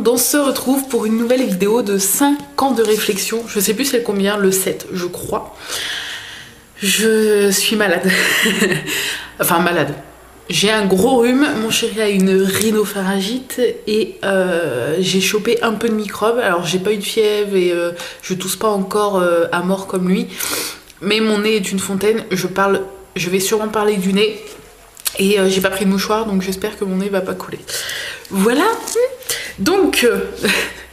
monde, on se retrouve pour une nouvelle vidéo de 5 ans de réflexion. Je sais plus c'est combien, le 7 je crois. Je suis malade. Enfin malade. J'ai un gros rhume, mon chéri a une rhinopharyngite et j'ai chopé un peu de microbes. Alors j'ai pas eu de fièvre et je tousse pas encore à mort comme lui. Mais mon nez est une fontaine, je vais sûrement parler du nez. Et j'ai pas pris de mouchoir, donc j'espère que mon nez va pas couler. Voilà. Donc,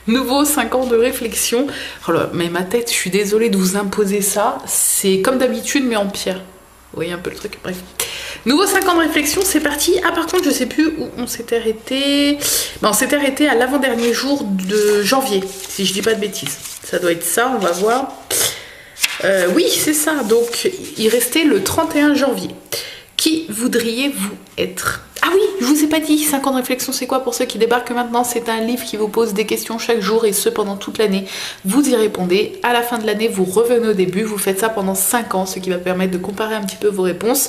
nouveau 5 ans de réflexion. Oh là, mais ma tête, je suis désolée de vous imposer ça. C'est comme d'habitude, mais en pire. Vous voyez un peu le truc, bref. Nouveau 5 ans de réflexion, c'est parti. Ah, par contre, je sais plus où on s'était arrêté. Ben, on s'était arrêté à l'avant-dernier jour de janvier, si je dis pas de bêtises. Ça doit être ça, on va voir. Oui, c'est ça. Donc, il restait le 31 janvier. Qui voudriez-vous être? Ah oui, je vous ai pas dit, 5 ans de réflexion, c'est quoi pour ceux qui débarquent maintenant? C'est un livre qui vous pose des questions chaque jour et ce pendant toute l'année. Vous y répondez. À la fin de l'année, vous revenez au début. Vous faites ça pendant 5 ans, ce qui va permettre de comparer un petit peu vos réponses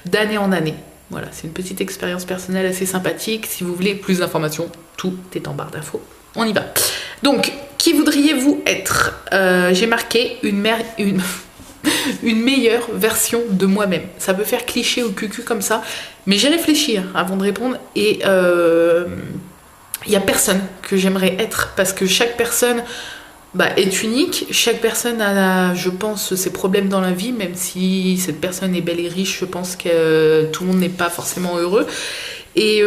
d'année en année. Voilà, c'est une petite expérience personnelle assez sympathique. Si vous voulez plus d'informations, tout est en barre d'infos. On y va. Donc, qui voudriez-vous être? J'ai marqué une meilleure version de moi-même. Ça peut faire cliché au cucu comme ça, mais j'ai réfléchi avant de répondre et il n'y a personne que j'aimerais être parce que chaque personne est unique. Chaque personne a, je pense, ses problèmes dans la vie, même si cette personne est belle et riche, je pense que tout le monde n'est pas forcément heureux. Et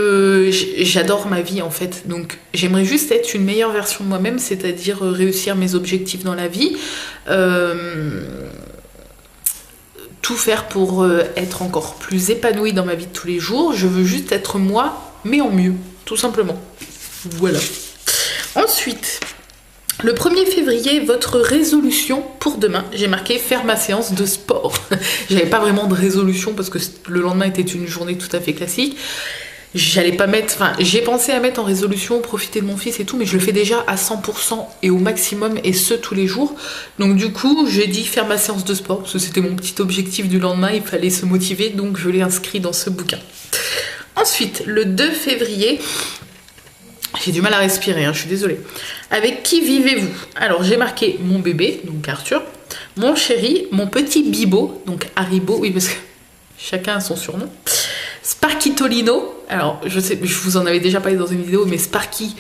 j'adore ma vie en fait, donc j'aimerais juste être une meilleure version de moi-même, c'est-à-dire réussir mes objectifs dans la vie, tout faire pour être encore plus épanouie dans ma vie de tous les jours. Je veux juste être moi, mais en mieux, tout simplement. Voilà. Ensuite, le 1er février, votre résolution pour demain, j'ai marqué faire ma séance de sport. J'avais pas vraiment de résolution parce que le lendemain était une journée tout à fait classique. J'allais pas mettre, enfin j'ai pensé à mettre en résolution, profiter de mon fils et tout, mais je le fais déjà à 100% et au maximum et ce tous les jours. Donc du coup j'ai dit faire ma séance de sport, parce que c'était mon petit objectif du lendemain, il fallait se motiver, donc je l'ai inscrit dans ce bouquin. Ensuite, le 2 février, j'ai du mal à respirer, je suis désolée. Avec qui vivez-vous? Alors j'ai marqué mon bébé, donc Arthur, mon chéri, mon petit Bibo, donc Haribo, oui parce que chacun a son surnom. Sparkitolino, alors je sais, je vous en avais déjà parlé dans une vidéo, mais Sparky,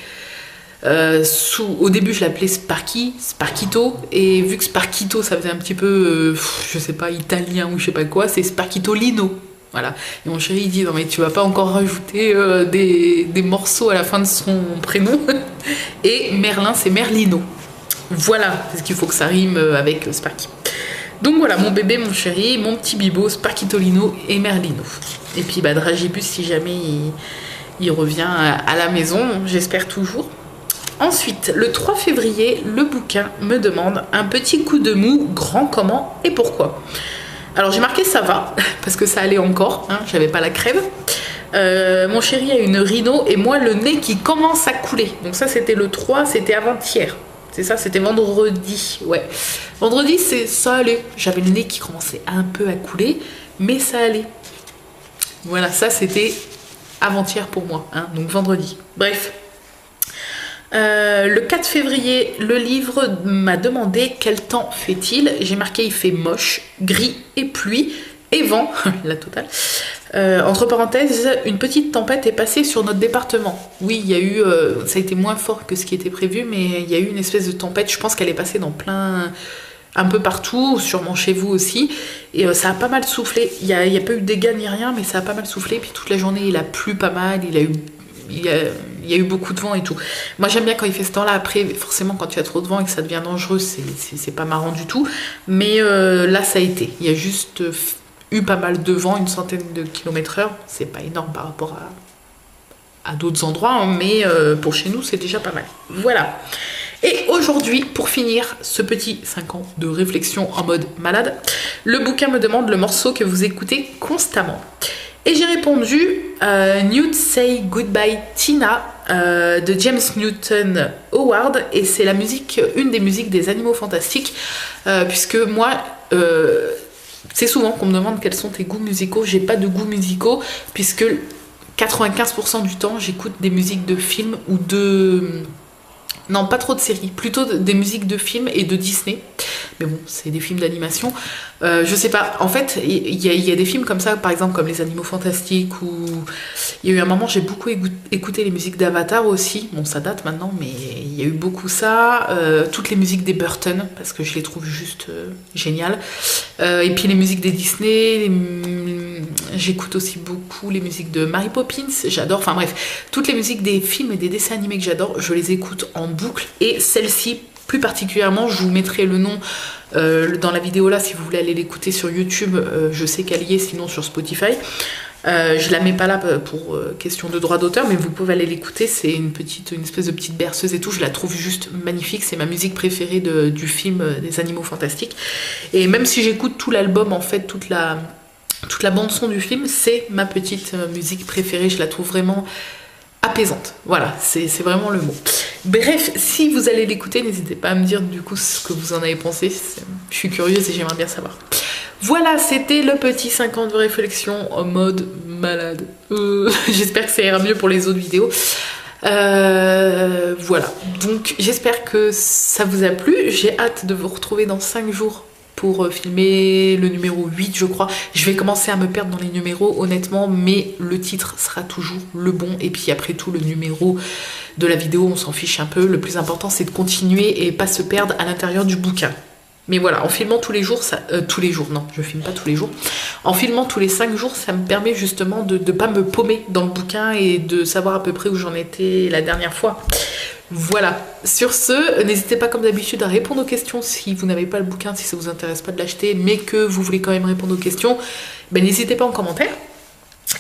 au début je l'appelais Sparky, Sparkito, et vu que Sparkito ça faisait un petit peu, je sais pas, italien ou je sais pas quoi, c'est Sparkitolino. Voilà. Et mon chéri il dit non mais tu vas pas encore rajouter des morceaux à la fin de son prénom. Et Merlin c'est Merlino. Voilà, parce qu'il faut que ça rime avec Sparky. Donc voilà, mon bébé, mon chéri, mon petit Bibo, Sparkitolino et Merlino. Et puis Dragibus si jamais il revient à la maison, j'espère toujours. Ensuite, le 3 février, le bouquin me demande un petit coup de mou, grand comment et pourquoi. Alors j'ai marqué ça va, parce que ça allait encore, j'avais pas la crève. Mon chéri a une rhino et moi le nez qui commence à couler. Donc ça c'était le 3, c'était avant-hier. C'est ça, c'était vendredi, ouais. Vendredi, ça allait. J'avais le nez qui commençait un peu à couler, mais ça allait. Voilà, ça c'était avant-hier pour moi, donc vendredi. Bref. Le 4 février, le livre m'a demandé quel temps fait-il. J'ai marqué il fait moche, gris et pluie et vent, la totale. Entre parenthèses, une petite tempête est passée sur notre département. Oui, il y a eu, ça a été moins fort que ce qui était prévu, mais il y a eu une espèce de tempête. Je pense qu'elle est passée dans un peu partout, sûrement chez vous aussi. Et ça a pas mal soufflé. Il y a pas eu de dégâts ni rien, mais ça a pas mal soufflé. Puis toute la journée, il a plu pas mal. Il y a eu beaucoup de vent et tout. Moi j'aime bien quand il fait ce temps là. Après forcément quand il y a trop de vent et que ça devient dangereux, c'est pas marrant du tout. Mais là ça a été. Il y a juste eu pas mal de vent, une centaine de km/h. C'est pas énorme par rapport à d'autres endroits, mais pour chez nous c'est déjà pas mal. Voilà. Et aujourd'hui, pour finir ce petit 5 ans de réflexion en mode malade, le bouquin me demande le morceau que vous écoutez constamment. Et j'ai répondu Newt Say Goodbye Tina de James Newton Howard, et c'est la musique, une des musiques des Animaux Fantastiques, puisque moi c'est souvent qu'on me demande quels sont tes goûts musicaux. J'ai pas de goûts musicaux puisque 95% du temps j'écoute des musiques de films ou de Non, pas trop de séries, plutôt des musiques de films et de Disney. Mais bon, c'est des films d'animation. Je sais pas, en fait, il y a des films comme ça, par exemple comme Les Animaux Fantastiques, ou il y a eu un moment, j'ai beaucoup écouté les musiques d'Avatar aussi. Bon, ça date maintenant, mais il y a eu beaucoup ça. Toutes les musiques des Burton, parce que je les trouve juste géniales. Et puis les musiques des Disney, j'écoute aussi beaucoup les musiques de Mary Poppins, j'adore. Enfin bref, toutes les musiques des films et des dessins animés que j'adore, je les écoute en boucle. Et celle-ci, plus particulièrement, je vous mettrai le nom dans la vidéo là si vous voulez aller l'écouter sur YouTube. Je sais qu'elle y est, sinon sur Spotify. Je la mets pas là pour question de droit d'auteur, mais vous pouvez aller l'écouter. C'est une espèce de petite berceuse et tout. Je la trouve juste magnifique. C'est ma musique préférée du film des Animaux Fantastiques. Et même si j'écoute tout l'album, en fait, toute la bande son du film, c'est ma petite musique préférée. Je la trouve vraiment apaisante. Voilà, c'est vraiment le mot. Bref, si vous allez l'écouter, n'hésitez pas à me dire du coup ce que vous en avez pensé. Je suis curieuse et j'aimerais bien savoir. Voilà, c'était le petit 5 ans de réflexion en mode malade. J'espère que ça ira mieux pour les autres vidéos. Voilà, donc j'espère que ça vous a plu. J'ai hâte de vous retrouver dans 5 jours pour filmer le numéro 8, je crois. Je vais commencer à me perdre dans les numéros, honnêtement, mais le titre sera toujours le bon. Et puis après tout, le numéro de la vidéo, on s'en fiche un peu. Le plus important, c'est de continuer et pas se perdre à l'intérieur du bouquin. Mais voilà, en filmant tous les jours, tous les jours, non, je filme pas tous les jours. En filmant tous les 5 jours, ça me permet justement de ne pas me paumer dans le bouquin et de savoir à peu près où j'en étais la dernière fois. Voilà, sur ce, n'hésitez pas comme d'habitude à répondre aux questions si vous n'avez pas le bouquin, si ça vous intéresse pas de l'acheter, mais que vous voulez quand même répondre aux questions, ben n'hésitez pas en commentaire.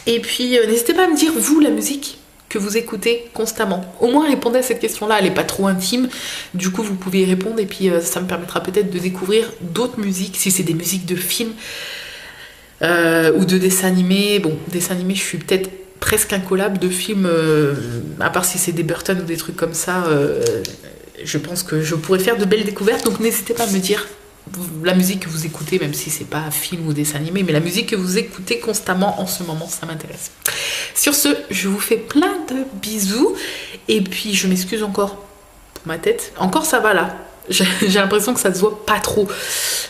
Et puis n'hésitez pas à me dire, vous, la musique que vous écoutez constamment. Au moins répondez à cette question-là, elle n'est pas trop intime, du coup vous pouvez y répondre et puis ça me permettra peut-être de découvrir d'autres musiques, si c'est des musiques de films ou de dessins animés. Bon, dessins animés, je suis peut-être presque incollable de films, à part si c'est des Burton ou des trucs comme ça, je pense que je pourrais faire de belles découvertes, donc n'hésitez pas à me dire la musique que vous écoutez, même si c'est pas film ou dessin animé, mais la musique que vous écoutez constamment en ce moment, ça m'intéresse. Sur ce, je vous fais plein de bisous, et puis je m'excuse encore pour ma tête. Encore ça va là, j'ai l'impression que ça se voit pas trop.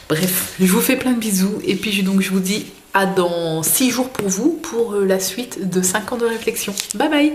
Bref, je vous fais plein de bisous, et puis donc je vous dis à dans 6 jours pour vous, pour la suite de 5 ans de réflexion. Bye bye!